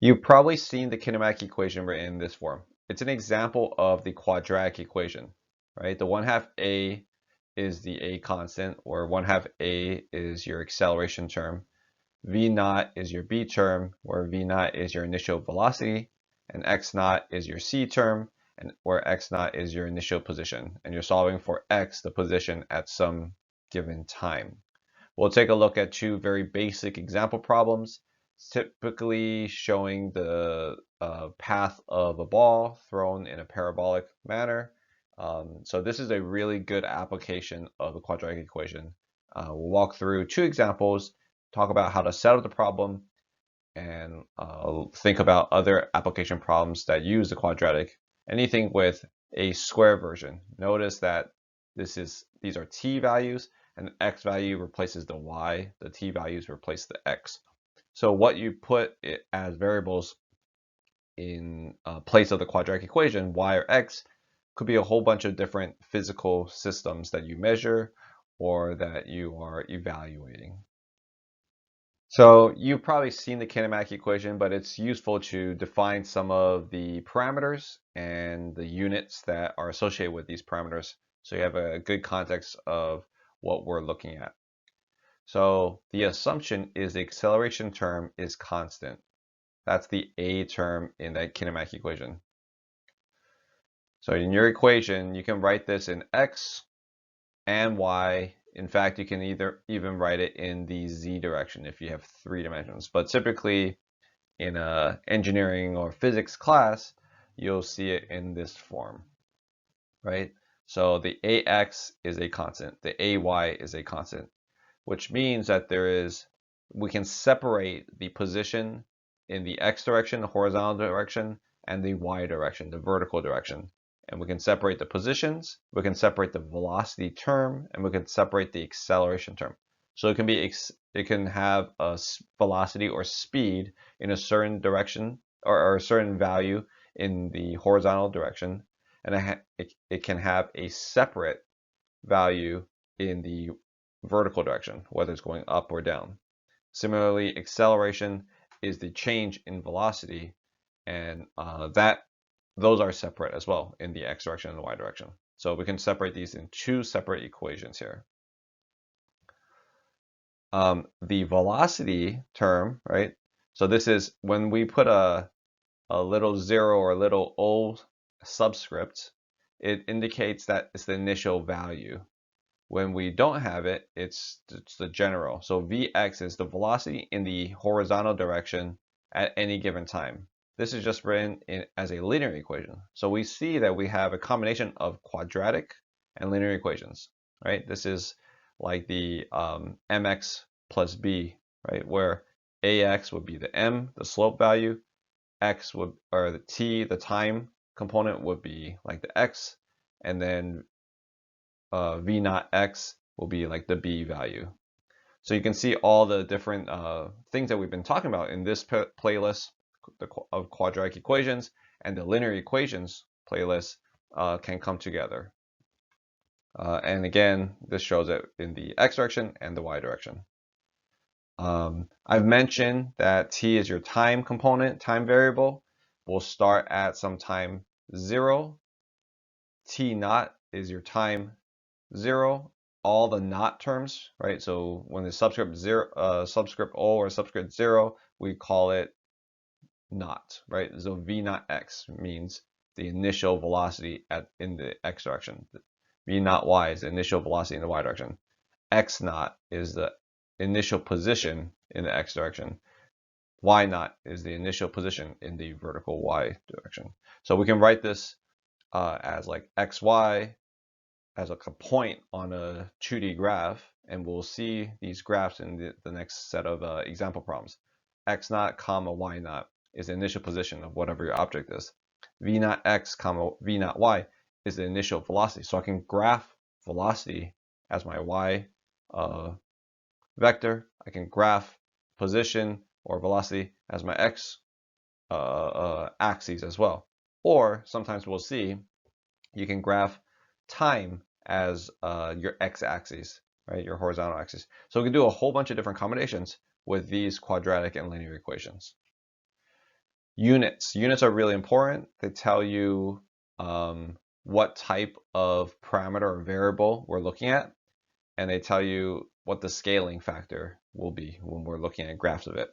You've probably seen the kinematic equation written in this form. It's an example of the quadratic equation, right? The 1/2 a is the a constant, or 1/2 a is your acceleration term. V naught is your b term, where v naught is your initial velocity, and x naught is your c term, and where x naught is your initial position. And you're solving for x, the position at some given time. We'll take a look at two very basic example problems, typically showing the path of a ball thrown in a parabolic manner. So this is a really good application of the quadratic equation. We'll walk through two examples, talk about how to settle the problem, and think about other application problems that use the quadratic. Anything with a square version. Notice that these are t values, and x value replaces the y. The t values replace the x. So what you put it as variables in place of the quadratic equation, y or x, could be a whole bunch of different physical systems that you measure or that you are evaluating. So you've probably seen the kinematic equation, but it's useful to define some of the parameters and the units that are associated with these parameters, so you have a good context of what we're looking at. So the assumption is the acceleration term is constant. That's the a term in that kinematic equation. So in your equation, you can write this in x and y. In fact, you can even write it in the z direction if you have 3 dimensions. But typically in a engineering or physics class, you'll see it in this form, right? So the ax is a constant, the ay is a constant, which means that we can separate the position in the x direction, the horizontal direction, and the y direction, the vertical direction. And we can separate the positions, we can separate the velocity term, and we can separate the acceleration term. So it can have a velocity or speed in a certain direction or a certain value in the horizontal direction, and it can have a separate value in the vertical direction, whether it's going up or down. Similarly, acceleration is the change in velocity, and those are separate as well in the x direction and the y direction. So we can separate these in two separate equations here. The velocity term, right? So this is when we put a little 0 or a little o subscript, it indicates that it's the initial value. When we don't have it, it's the general. So Vx is the velocity in the horizontal direction at any given time. This is just written as a linear equation. So we see that we have a combination of quadratic and linear equations, right? This is like the mx plus b, right? Where ax would be the m, the slope value, or the t, the time component would be like the x, and then v naught x will be like the b value. So you can see all the different things that we've been talking about in this playlist of quadratic equations, and the linear equations playlist can come together. And again, this shows it in the x direction and the y direction. I've mentioned that t is your time component, time variable. We'll start at some time 0. T naught is your time 0. All the naught terms, right? So when the subscript O or subscript 0, we call it naught, right? So v naught x means the initial velocity in the x direction. V naught y is the initial velocity in the y direction. X naught is the initial position in the x direction. Y naught is the initial position in the vertical y direction. So we can write this as like xy as a point on a 2D graph, and we'll see these graphs in the next set of example problems. X naught comma y naught is the initial position of whatever your object is. V naught x comma v naught y is the initial velocity. So I can graph velocity as my y vector. I can graph position or velocity as my x axes as well. Or sometimes we'll see you can graph time as your x-axis, right? Your horizontal axis. So we can do a whole bunch of different combinations with these quadratic and linear equations. Units. Units are really important. They tell you what type of parameter or variable we're looking at, and they tell you what the scaling factor will be when we're looking at graphs of it,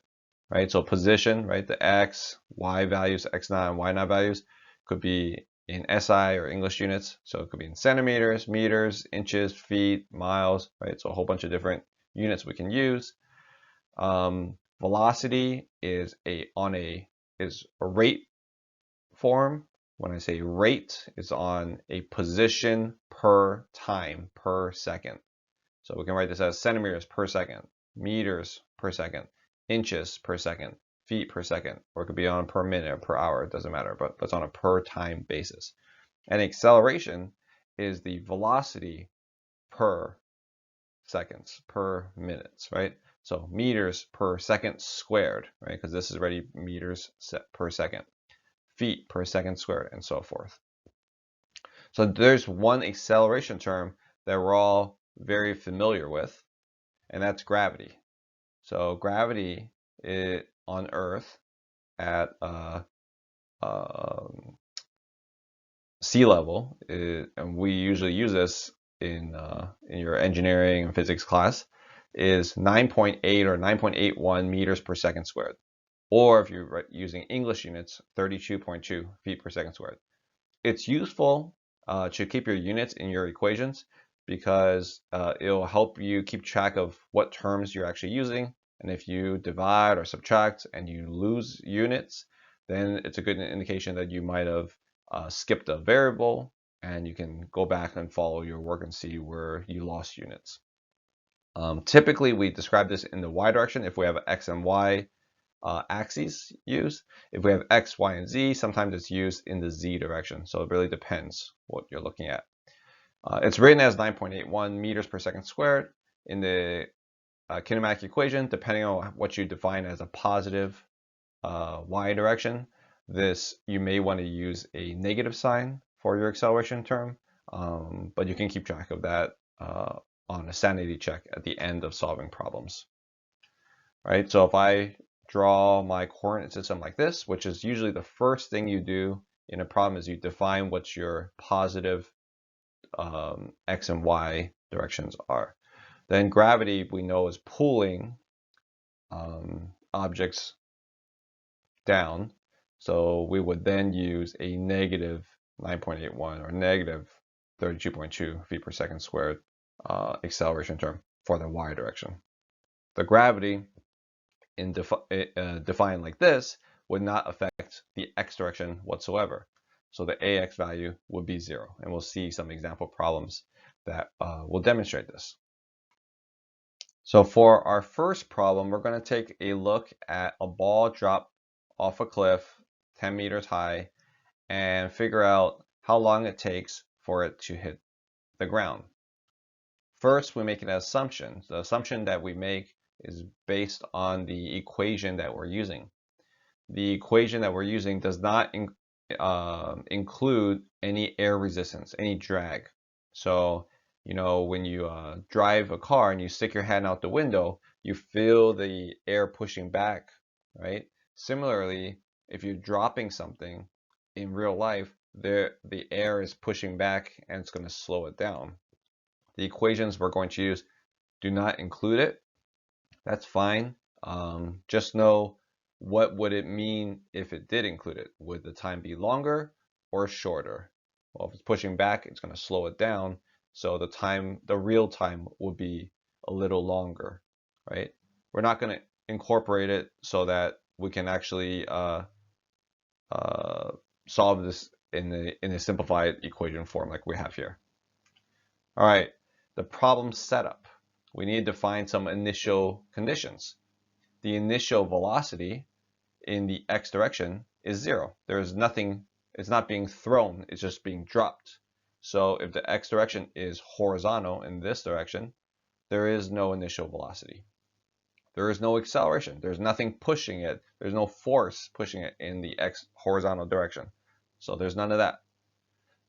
right? So position, right? The x, y values, x0 and y0 values could be in SI or English units. So it could be in centimeters, meters, inches, feet, miles, right? So a whole bunch of different units we can use. Velocity is a rate form. When I say rate, it's on a position per time per second. So we can write this as centimeters per second, meters per second, inches per second, feet per second, or it could be on per minute or per hour, it doesn't matter, but it's on a per time basis. And acceleration is the velocity per seconds, per minutes, right? So meters per second squared, right? Because this is already meters per second, feet per second squared, and so forth. So there's one acceleration term that we're all very familiar with, and that's gravity. So gravity on Earth at sea level, and we usually use this in your engineering and physics class, is 9.8 or 9.81 meters per second squared. Or if you're using English units, 32.2 feet per second squared. It's useful to keep your units in your equations because it'll help you keep track of what terms you're actually using. And if you divide or subtract and you lose units, then it's a good indication that you might have skipped a variable, and you can go back and follow your work and see where you lost units. Typically, we describe this in the y direction if we have x and y axes used. If we have x, y, and z, sometimes it's used in the z direction. So it really depends what you're looking at. It's written as 9.81 meters per second squared in the kinematic equation, depending on what you define as a positive y direction. You may want to use a negative sign for your acceleration term, but you can keep track of that on a sanity check at the end of solving problems. Right? So if I draw my coordinate system like this, which is usually the first thing you do in a problem, is you define what your positive x and y directions are. Then gravity, we know, is pulling objects down. So we would then use a negative 9.81 or negative 32.2 feet per second squared acceleration term for the y direction. The gravity defined like this would not affect the x direction whatsoever. So the ax value would be 0. And we'll see some example problems that will demonstrate this. So for our first problem, we're going to take a look at a ball dropped off a cliff 10 meters high and figure out how long it takes for it to hit the ground. First, we make an assumption. The assumption that we make is based on the equation that we're using. The equation that we're using does not include any air resistance, any drag. So, when you drive a car and you stick your hand out the window, you feel the air pushing back, right? Similarly, if you're dropping something in real life, the air is pushing back and it's going to slow it down. The equations we're going to use do not include it. That's fine. Just know, what would it mean if it did include it? Would the time be longer or shorter? Well, if it's pushing back, it's going to slow it down. So the real time would be a little longer, right? We're not going to incorporate it so that we can actually solve this in a simplified equation form like we have here. All right, the problem setup. We need to find some initial conditions. The initial velocity in the x direction is 0. There's nothing, it's not being thrown, it's just being dropped. So if the x direction is horizontal in this direction, there is no initial velocity. There is no acceleration. There's nothing pushing it. There's no force pushing it in the x horizontal direction. So there's none of that.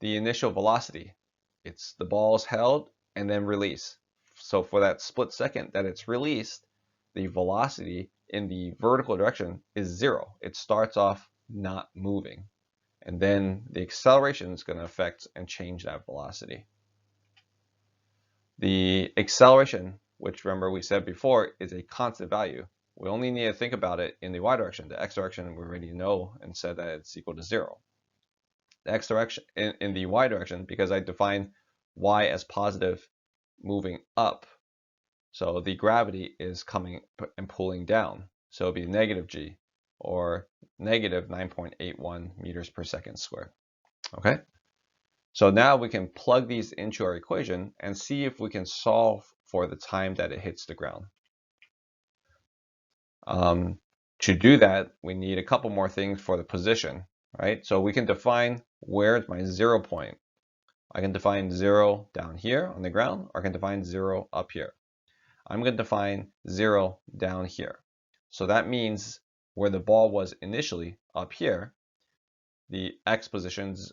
The initial velocity, it's the ball's held and then released. So for that split second that it's released, the velocity in the vertical direction is 0. It starts off not moving. And then the acceleration is going to affect and change that velocity. The acceleration, which remember we said before, is a constant value. We only need to think about it in the y direction. The x direction we already know and said that it's equal to 0. The x direction in the y direction, because I define y as positive moving up, so the gravity is coming and pulling down. So it'll be negative g, or negative 9.81 meters per second squared. Okay? So now we can plug these into our equation and see if we can solve for the time that it hits the ground. To do that, we need a couple more things for the position, right? So we can define where is my 0 point. I can define 0 down here on the ground, or I can define 0 up here. I'm going to define 0 down here. So that means where the ball was initially up here, the x positions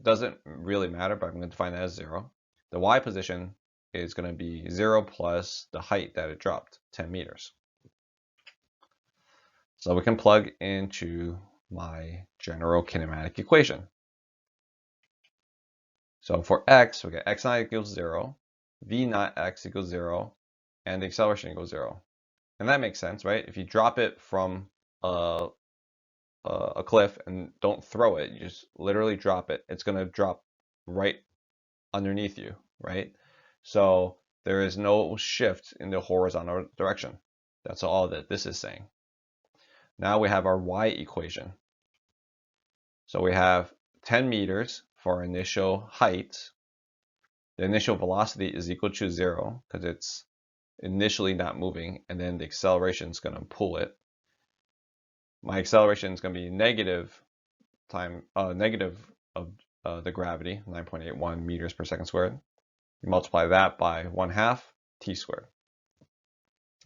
doesn't really matter, but I'm going to define that as 0. The y position is going to be 0 plus the height that it dropped, 10 meters. So we can plug into my general kinematic equation. So for x, we get x naught equals 0, v naught x equals 0, and the acceleration equals 0. And that makes sense, right? If you drop it from a cliff and don't throw it, you just literally drop it, it's going to drop right underneath you, right? So there is no shift in the horizontal direction. That's all that this is saying. Now we have our y equation. So we have 10 meters for our initial height. The initial velocity is equal to 0 because it's initially not moving, and then the acceleration is going to pull it. My acceleration is going to be negative of the gravity, 9.81 meters per second squared. You multiply that by 1/2 t squared.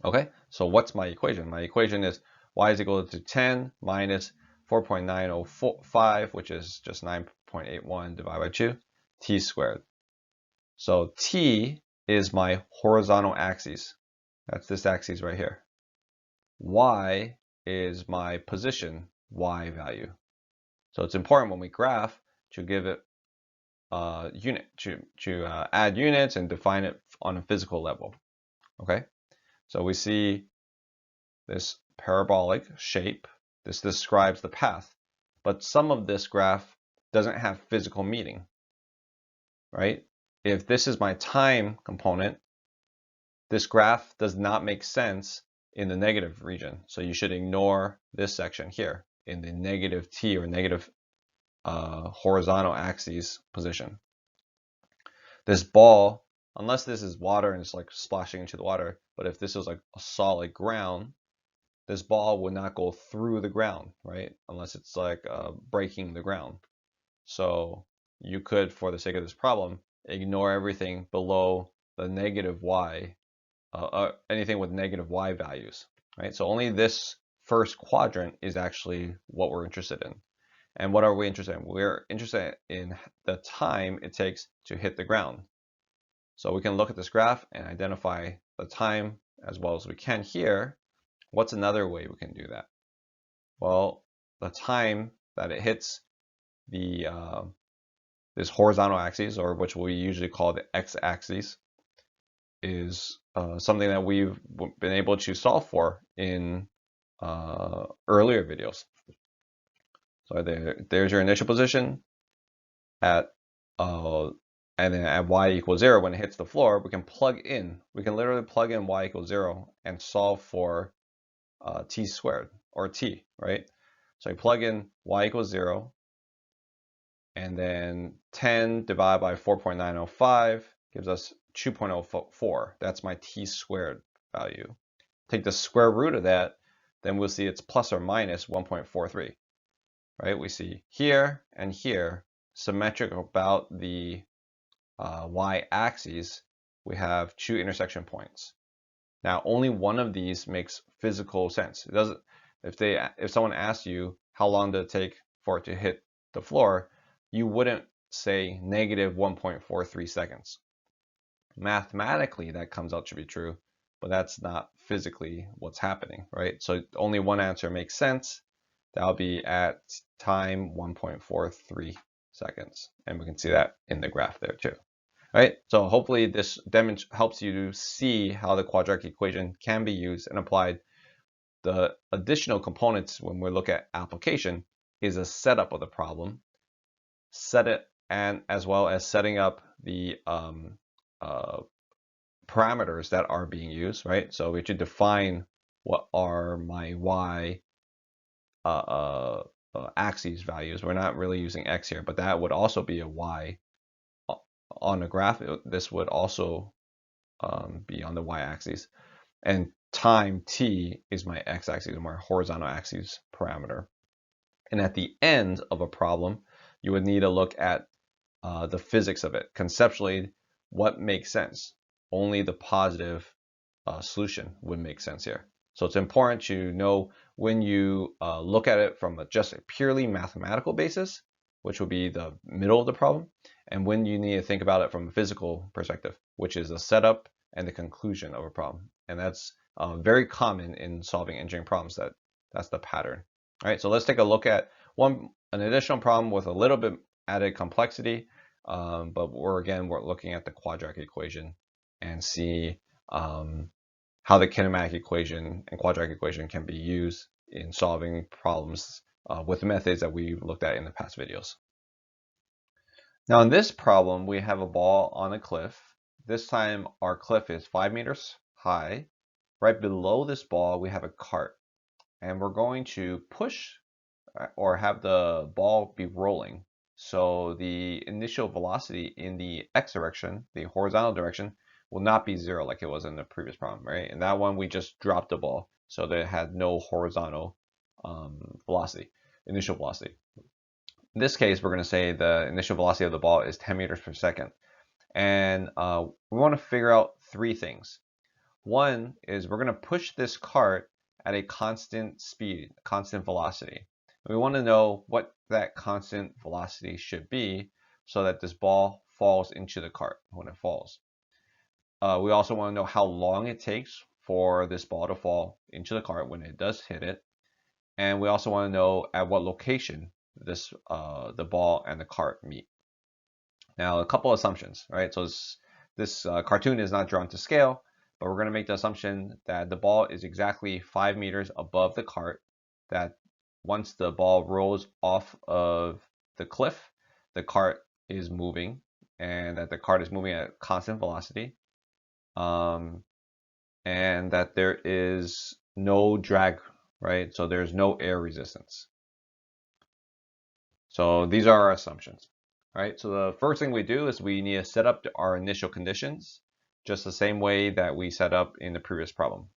Okay, so what's my equation? My equation is y is equal to 10 minus 4.905, which is just 9.81 divided by 2, t squared. So t is my horizontal axis. That's this axis right here. Y is my position y value. So it's important when we graph to give it unit, to add units and define it on a physical level. Okay, so we see this parabolic shape. This describes the path, but some of this graph doesn't have physical meaning, right? If this is my time component, this graph does not make sense in the negative region. So you should ignore this section here in the negative t, or negative horizontal axis position. This ball, unless this is water and it's like splashing into the water, but if this was like a solid ground, this ball would not go through the ground, right? Unless it's like breaking the ground. So you could, for the sake of this problem, ignore everything below the negative y, anything with negative y values, right? So only this first quadrant is actually what we're interested in. And what are we interested in? We're interested in the time it takes to hit the ground. So we can look at this graph and identify the time as well as we can here. What's another way we can do that? Well, the time that it hits the this horizontal axis, or which we usually call the x-axis, is something that we've been able to solve for in earlier videos. So there's your initial position at and then at y equals 0, when it hits the floor, we can literally plug in y equals 0 and solve for t squared, or t, right? So I plug in y equals 0, and then 10 divided by 4.905 gives us 2.04. That's my t squared value. Take the square root of that, then we'll see it's plus or minus 1.43. Right? We see here and here, symmetric about the y-axis, we have two intersection points. Now, only one of these makes physical sense. It doesn't. If someone asks you how long did it take for it to hit the floor, you wouldn't say negative 1.43 seconds. Mathematically, that comes out to be true, but that's not physically what's happening, right? So only one answer makes sense. that'll be at time 1.43 seconds. And we can see that in the graph there too. All right, so hopefully this helps you to see how the quadratic equation can be used and applied. The additional components when we look at application is a setup of the problem, and as well as setting up the parameters that are being used, right? So we should define what are my y axes values. We're not really using x here, but that would also be a y on a graph. This would also be on the y-axis, and time t is my x-axis, or my horizontal axis parameter. And at the end of a problem, you would need to look at the physics of it. Conceptually, what makes sense? Only the positive solution would make sense here. So it's important to know when you look at it from just a purely mathematical basis, which would be the middle of the problem, and when you need to think about it from a physical perspective, which is the setup and the conclusion of a problem. And that's very common in solving engineering problems. That's the pattern. All right, so let's take a look at an additional problem with a little bit added complexity, but we're looking at the quadratic equation and see how the kinematic equation and quadratic equation can be used in solving problems with the methods that we looked at in the past videos. Now in this problem, we have a ball on a cliff. This time our cliff is 5 meters high. Right below this ball, we have a cart, and we're going to push or have the ball be rolling. So the initial velocity in the x direction, the horizontal direction, will not be 0 like it was in the previous problem, right? And that one we just dropped the ball, so that it had no horizontal velocity, initial velocity. In this case, we're going to say the initial velocity of the ball is 10 meters per second. And we want to figure out 3 things. One is we're going to push this cart at a constant speed, constant velocity. We want to know what that constant velocity should be so that this ball falls into the cart when it falls. We also want to know how long it takes for this ball to fall into the cart when it does hit it. And we also want to know at what location the ball and the cart meet. Now, a couple assumptions, right? So this cartoon is not drawn to scale, but we're going to make the assumption that the ball is exactly 5 meters above the cart, that once the ball rolls off of the cliff, the cart is moving, and that the cart is moving at constant velocity, and that there is no drag, right? So there's no air resistance. So these are our assumptions, right? So the first thing we do is we need to set up our initial conditions just the same way that we set up in the previous problem.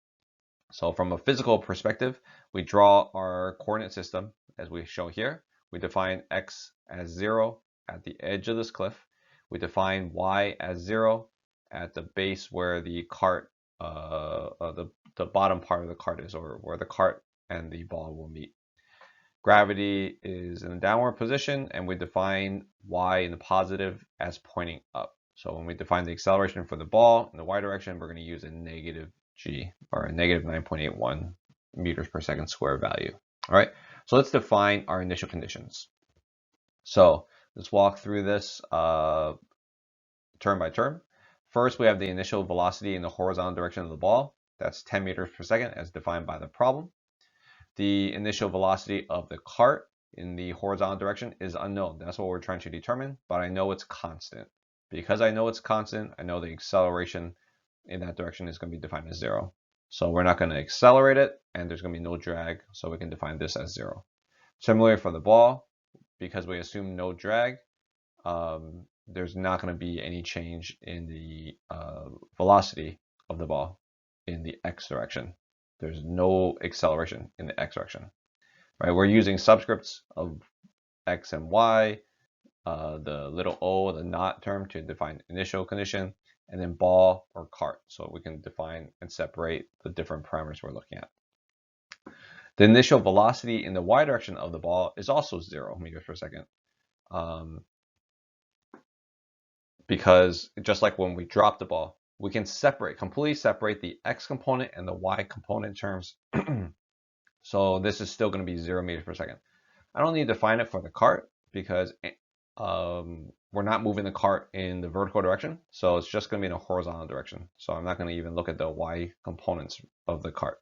So from a physical perspective, we draw our coordinate system as we show here. We define x as 0 at the edge of this cliff. We define y as 0 at the base where the cart, the bottom part of the cart is, or where the cart and the ball will meet. Gravity is in a downward position, and we define y in the positive as pointing up. So when we define the acceleration for the ball in the y direction, we're going to use a negative g, or a negative 9.81 meters per second square value. All right, so let's define our initial conditions. So let's walk through this term by term. First, we have the initial velocity in the horizontal direction of the ball. That's 10 meters per second as defined by the problem. The initial velocity of the cart in the horizontal direction is unknown. That's what we're trying to determine, but I know it's constant. Because I know it's constant, I know the acceleration in that direction is going to be defined as 0. So we're not going to accelerate it, and there's going to be no drag, so we can define this as 0. Similarly for the ball, because we assume no drag, there's not going to be any change in the velocity of the ball in the x direction. There's no acceleration in the x direction, right? We're using subscripts of x and y, the little o, the not term, to define initial condition, and then ball or cart, so we can define and separate the different parameters we're looking at. The initial velocity in the y direction of the ball is also 0 meters per second, because just like when we drop the ball, we can completely separate the x component and the y component terms So this is still going to be 0 meters per second. I don't need to define it for the cart because we're not moving the cart in the vertical direction. So it's just going to be in a horizontal direction. So I'm not going to even look at the y components of the cart.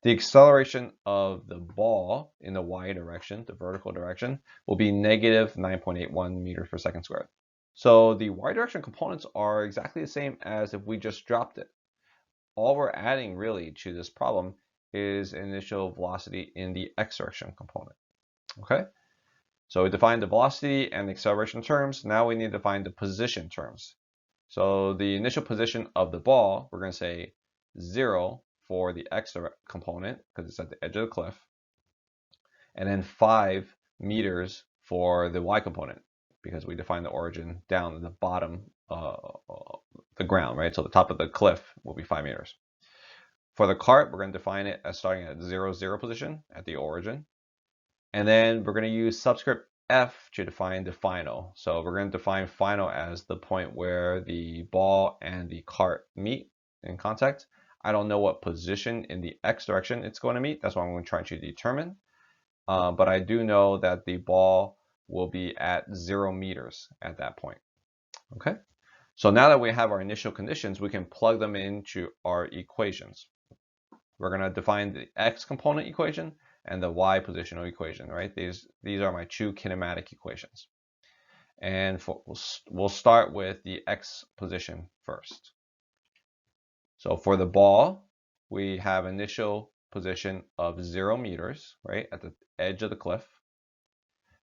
The acceleration of the ball in the y direction, the vertical direction, will be negative 9.81 meters per second squared. So the y direction components are exactly the same as if we just dropped it. All we're adding really to this problem is initial velocity in the x direction component. Okay, so we defined the velocity and the acceleration terms. Now we need to find the position terms. So the initial position of the ball, we're going to say 0 for the x component because it's at the edge of the cliff, and then 5 meters for the y component because we define the origin down at the bottom of the ground, right? So the top of the cliff will be 5 meters. For the cart, we're going to define it as starting at 0, 0 position at the origin. And then we're going to use subscript f to define the final. So we're going to define final as the point where the ball and the cart meet in contact. I don't know what position in the x direction it's going to meet. That's what I'm going to try to determine. But I do know that the ball will be at 0 meters at that point. Okay. So now that we have our initial conditions, we can plug them into our equations. We're going to define the x component equation and the y positional equation, right? These are my two kinematic equations. And we'll start with the x position first. So for the ball, we have initial position of 0 meters, right, at the edge of the cliff.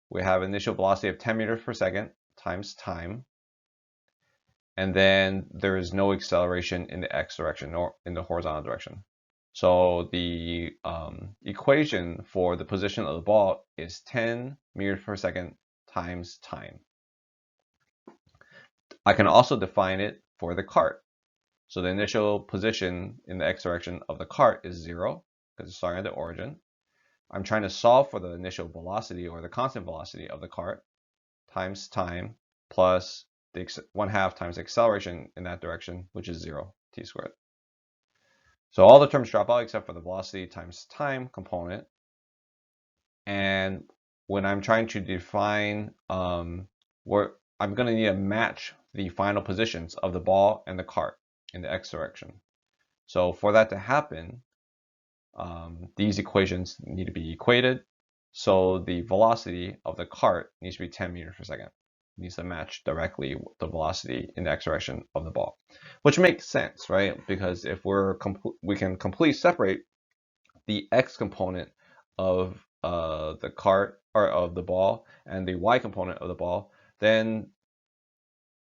We have initial velocity of 10 meters per second times time. And then there is no acceleration in the x direction or in the horizontal direction. So the equation for the position of the ball is 10 meters per second times time. I can also define it for the cart. So the initial position in the x direction of the cart is 0 because it's starting at the origin. I'm trying to solve for the initial velocity or the constant velocity of the cart times time plus the 1/2 times the acceleration in that direction, which is 0, t squared. So all the terms drop out except for the velocity times time component. And when I'm trying to define where I'm going to need to match the final positions of the ball and the cart in the x direction. So for that to happen, these equations need to be equated. So the velocity of the cart needs to be 10 meters per second. It needs to match directly with the velocity in the x direction of the ball, which makes sense, right? Because if we can completely separate the x component of the cart or of the ball and the y component of the ball, then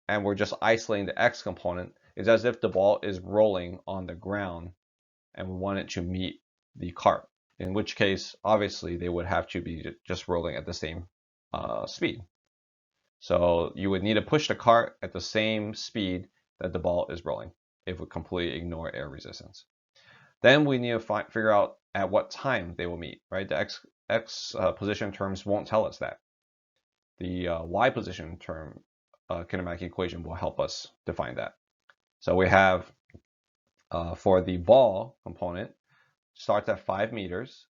and we're just isolating the x component, it's as if the ball is rolling on the ground and we want it to meet the cart, in which case obviously they would have to be just rolling at the same speed. So you would need to push the cart at the same speed that the ball is rolling if we completely ignore air resistance. Then we need to figure out at what time they will meet, right? The x position terms won't tell us that. The y position term kinematic equation will help us define that. So we have for the ball component, starts at 5 meters.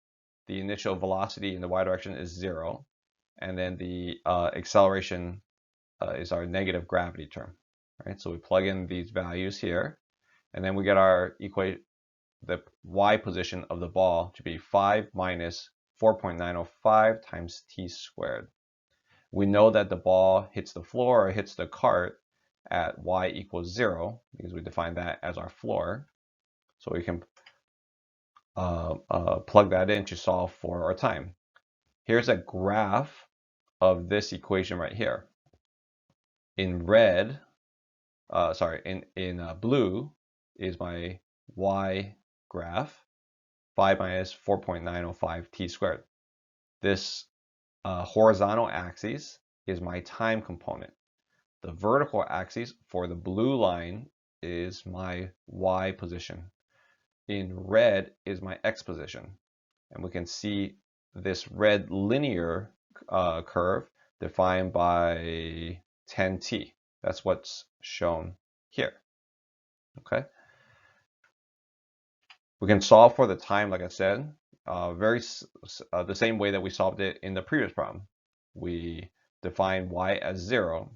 The initial velocity in the y direction is 0. And then the acceleration is our negative gravity term. Right? So we plug in these values here. And then we get our the y position of the ball to be 5 minus 4.905 times t squared. We know that the ball hits the floor or hits the cart at y equals 0 because we define that as our floor. So we can plug that in to solve for our time. Here's a graph of this equation right here. In red, in blue is my y graph, 5 minus 4.905 t squared. This horizontal axis is my time component. The vertical axis for the blue line is my y position. In red is my x position. And we can see this red linear curve defined by 10t. That's what's shown here. Okay. We can solve for the time, like I said. the same way that we solved it in the previous problem. We define y as 0,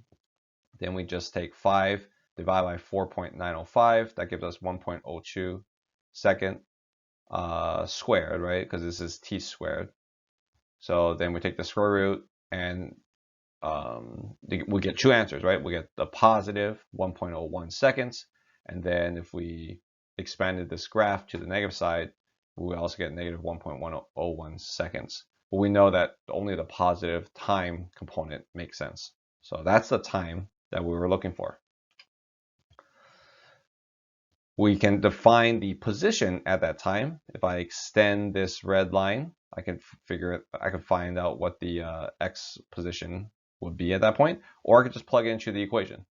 then we just take 5 divided by 4.905, that gives us 1.02 second squared, right? Because this is t squared. So then we take the square root, and we get two answers, right? We get the positive 1.01 seconds, and then if we expanded this graph to the negative side, we also get negative 1.101 seconds. But we know that only the positive time component makes sense. So that's the time that we were looking for. We can define the position at that time. If I extend this red line, I can find out what the x position would be at that point, or I could just plug it into the equation,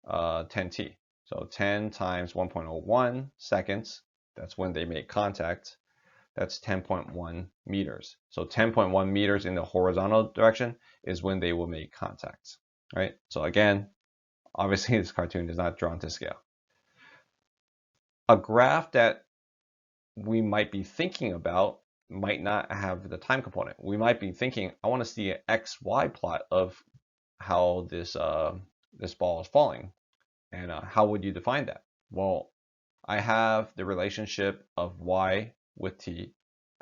10t. So 10 times 1.01 seconds, that's when they make contact. That's 10.1 meters. So 10.1 meters in the horizontal direction is when they will make contact, right? So again, obviously this cartoon is not drawn to scale. A graph that we might be thinking about might not have the time component. We might be thinking, I want to see an XY plot of how this ball is falling. And how would you define that? Well, I have the relationship of y with t.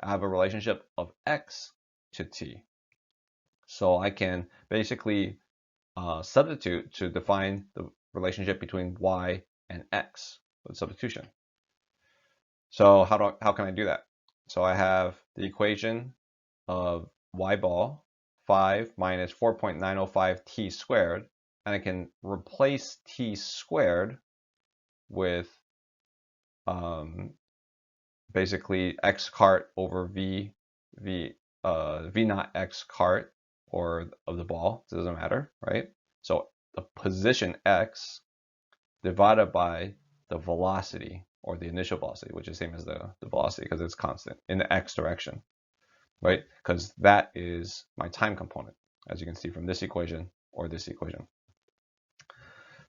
I have a relationship of x to t. So I can basically substitute to define the relationship between y and x with substitution. So how can I do that? So I have the equation of y ball, 5 minus 4.905 t squared, and I can replace t squared with basically x cart over v naught x cart, or of the ball, it doesn't matter, right? So the position x divided by the velocity, or the initial velocity, which is the same as the velocity because it's constant in the x direction, right? Because that is my time component, as you can see from this equation or this equation.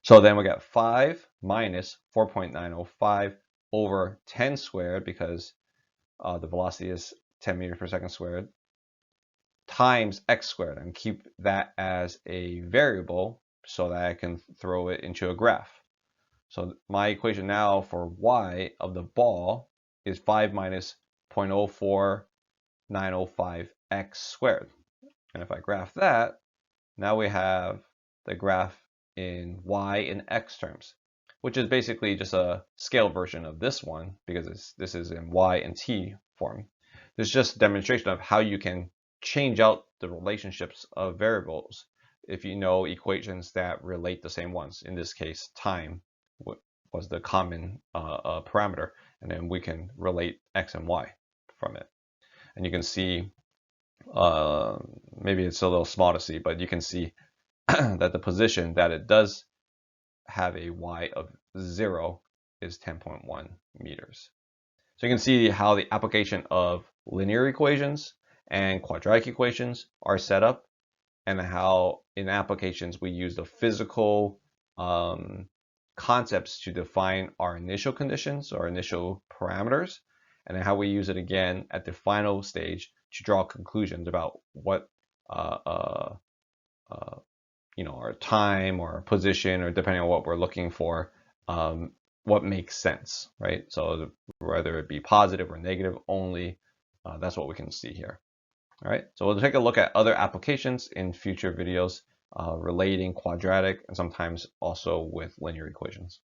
So then we got 5 minus 4.905 over 10 squared, because the velocity is 10 meters per second squared, times x squared, and keep that as a variable so that I can throw it into a graph. So my equation now for y of the ball is 5 minus 0.04905 x squared. And if I graph that, now we have the graph in y and x terms, which is basically just a scale version of this one, because this is in y and t form. This is just a demonstration of how you can change out the relationships of variables if you know equations that relate the same ones. In this case, time was the common parameter, and then we can relate x and y from it. And you can see, maybe it's a little small to see, but you can see that the position that it does have a y of 0 is 10.1 meters. So you can see how the application of linear equations and quadratic equations are set up, and how in applications we use the physical concepts to define our initial conditions or initial parameters, and then how we use it again at the final stage to draw conclusions about what our time or position, or depending on what we're looking for, what makes sense, right? So whether it be positive or negative only, that's what we can see here. All right, so we'll take a look at other applications in future videos relating quadratic and sometimes also with linear equations.